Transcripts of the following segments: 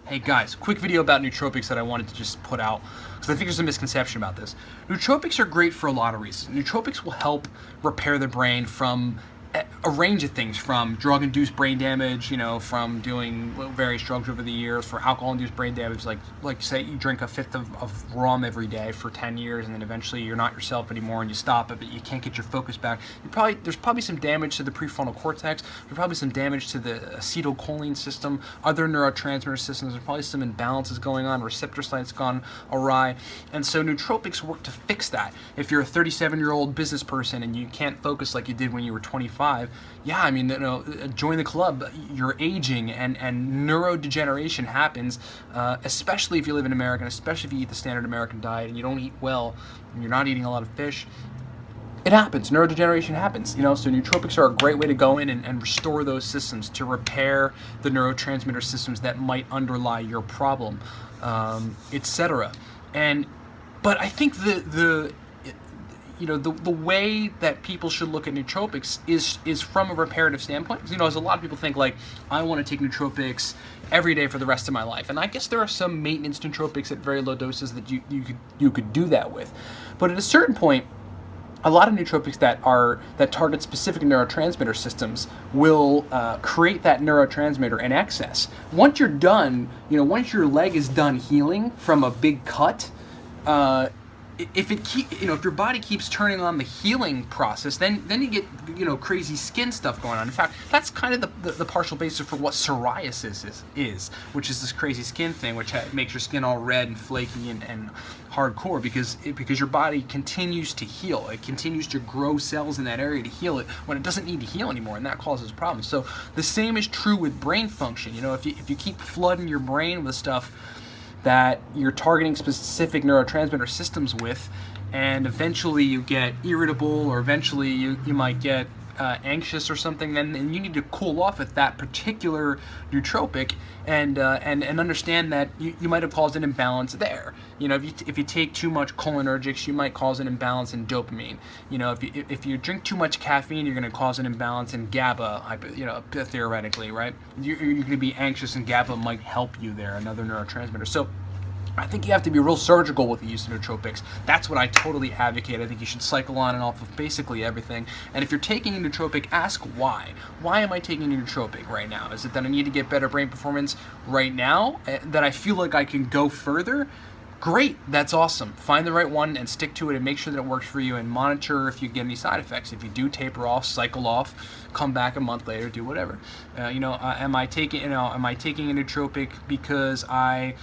Hey guys, quick video about nootropics that I wanted to just put out because I think there's a misconception about this. Nootropics are great for a lot of reasons. Nootropics will help repair the brain from a range of things, from drug-induced brain damage, from doing various drugs over the years, for alcohol-induced brain damage, like say you drink a fifth of rum every day for 10 years and then eventually you're not yourself anymore and you stop it, but you can't get your focus back. There's probably some damage to the prefrontal cortex, there's probably some damage to the acetylcholine system, other neurotransmitter systems, there's probably some imbalances going on, receptor sites gone awry, and so nootropics work to fix that. If you're a 37-year-old business person and you can't focus like you did when you were 25, yeah, I mean, join the club. You're aging, and neurodegeneration happens, especially if you live in America, and especially if you eat the standard American diet and you don't eat well, and you're not eating a lot of fish. It happens. Neurodegeneration happens. So nootropics are a great way to go in and restore those systems, to repair the neurotransmitter systems that might underlie your problem, etc. But I think the way that people should look at nootropics is from a reparative standpoint. As a lot of people think, like, I want to take nootropics every day for the rest of my life. And I guess there are some maintenance nootropics at very low doses that you could do that with. But at a certain point, a lot of nootropics that target specific neurotransmitter systems will create that neurotransmitter in excess. Once you're done, once your leg is done healing from a big cut, if your body keeps turning on the healing process, then you get crazy skin stuff going on. In fact, that's kind of the partial basis for what psoriasis is, which is this crazy skin thing, which makes your skin all red and flaky and hardcore because your body continues to heal. It continues to grow cells in that area to heal it when it doesn't need to heal anymore, and that causes problems. So the same is true with brain function. If you keep flooding your brain with stuff that you're targeting specific neurotransmitter systems with, and eventually you get irritable, or eventually you might get anxious or something, then you need to cool off with that particular nootropic and understand that you might have caused an imbalance there. If you take too much cholinergics, you might cause an imbalance in dopamine. If you drink too much caffeine, you're going to cause an imbalance in GABA. Theoretically, right? You're going to be anxious, and GABA might help you there, another neurotransmitter. So I think you have to be real surgical with the use of nootropics. That's what I totally advocate. I think you should cycle on and off of basically everything. And if you're taking a nootropic, ask why. Why am I taking a nootropic right now? Is it that I need to get better brain performance right now? That I feel like I can go further? Great, that's awesome. Find the right one and stick to it and make sure that it works for you, and monitor if you get any side effects. If you do taper off, cycle off, come back a month later, do whatever. Am I taking a nootropic because I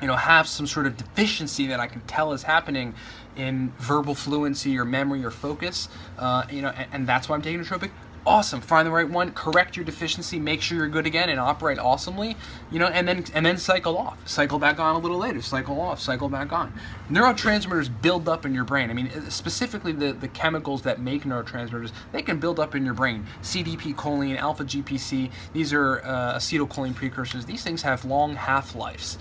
have some sort of deficiency that I can tell is happening in verbal fluency or memory or focus, and that's why I'm taking a nootropic? Awesome. Find the right one, correct your deficiency, make sure you're good again, and operate awesomely, and then cycle off. Cycle back on a little later, cycle off, cycle back on. Neurotransmitters build up in your brain. Specifically the chemicals that make neurotransmitters, they can build up in your brain. CDP choline, alpha GPC, these are acetylcholine precursors. These things have long half-lives.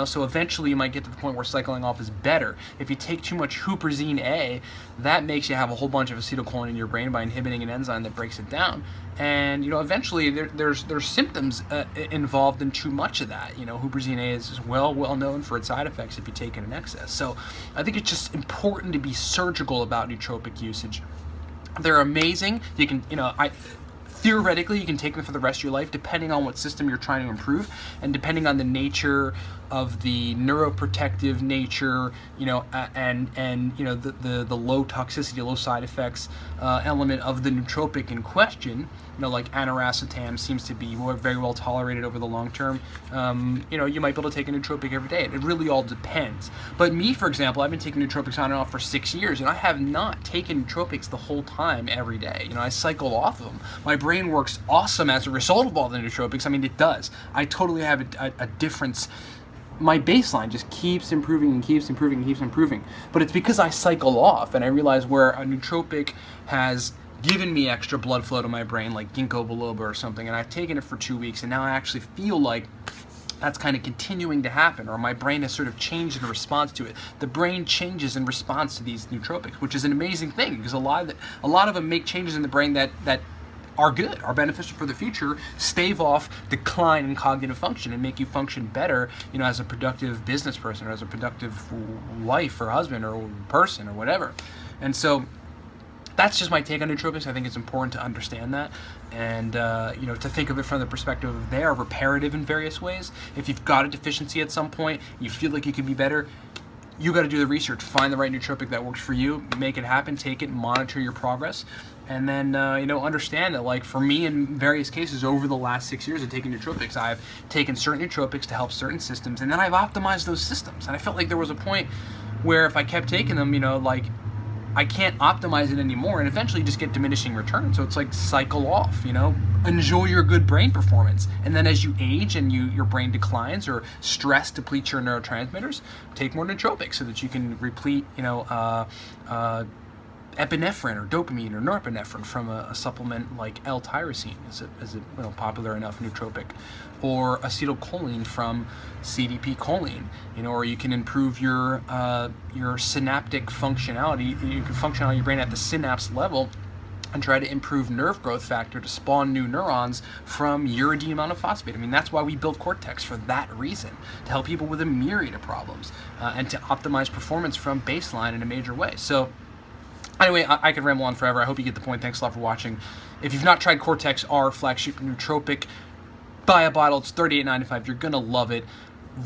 So eventually you might get to the point where cycling off is better. If you take too much huperzine A, that makes you have a whole bunch of acetylcholine in your brain by inhibiting an enzyme that breaks it down. And eventually there's symptoms involved in too much of that. Huperzine A is well known for its side effects if you take it in excess. So I think it's just important to be surgical about nootropic usage. They're amazing. You can, theoretically, you can take them for the rest of your life, depending on what system you're trying to improve, and depending on the nature of the neuroprotective nature, and the low toxicity, low side effects element of the nootropic in question. Like aniracetam seems to be very well tolerated over the long term. You might be able to take a nootropic every day. It really all depends. But me, for example, I've been taking nootropics on and off for 6 years, and I have not taken nootropics the whole time every day. I cycle off of them. My brain works awesome as a result of all the nootropics. It does. I totally have a difference. My baseline just keeps improving and keeps improving and keeps improving. But it's because I cycle off and I realize where a nootropic has given me extra blood flow to my brain, like ginkgo biloba or something, and I've taken it for 2 weeks, and now I actually feel like that's kind of continuing to happen, or my brain has sort of changed in response to it. The brain changes in response to these nootropics, which is an amazing thing, because a lot of them make changes in the brain that are good, are beneficial for the future, stave off decline in cognitive function and make you function better, as a productive business person or as a productive wife or husband or person or whatever. And so that's just my take on nootropics. I think it's important to understand that, and to think of it from the perspective of they are reparative in various ways. If you've got a deficiency at some point, you feel like you could be better, you got to do the research, find the right nootropic that works for you, make it happen, take it, monitor your progress, and then understand that, like, for me in various cases over the last 6 years of taking nootropics, I've taken certain nootropics to help certain systems, and then I've optimized those systems. And I felt like there was a point where if I kept taking them, I can't optimize it anymore, and eventually you just get diminishing returns. So it's like cycle off, enjoy your good brain performance. And then as you age and your brain declines or stress depletes your neurotransmitters, take more nootropics so that you can replete, epinephrine or dopamine or norepinephrine from a supplement like L-tyrosine is a popular enough nootropic, or acetylcholine from CDP choline, or you can improve your synaptic functionality. You can function on your brain at the synapse level and try to improve nerve growth factor to spawn new neurons from uridine monophosphate. I mean, that's why we built Cortex, for that reason, to help people with a myriad of problems and to optimize performance from baseline in a major way. So anyway, I could ramble on forever. I hope you get the point. Thanks a lot for watching. If you've not tried Cortex, our flagship nootropic, buy a bottle. It's $38.95. You're going to love it.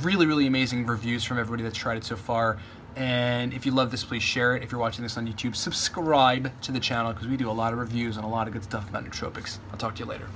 Really, really amazing reviews from everybody that's tried it so far. And if you love this, please share it. If you're watching this on YouTube, subscribe to the channel because we do a lot of reviews and a lot of good stuff about nootropics. I'll talk to you later.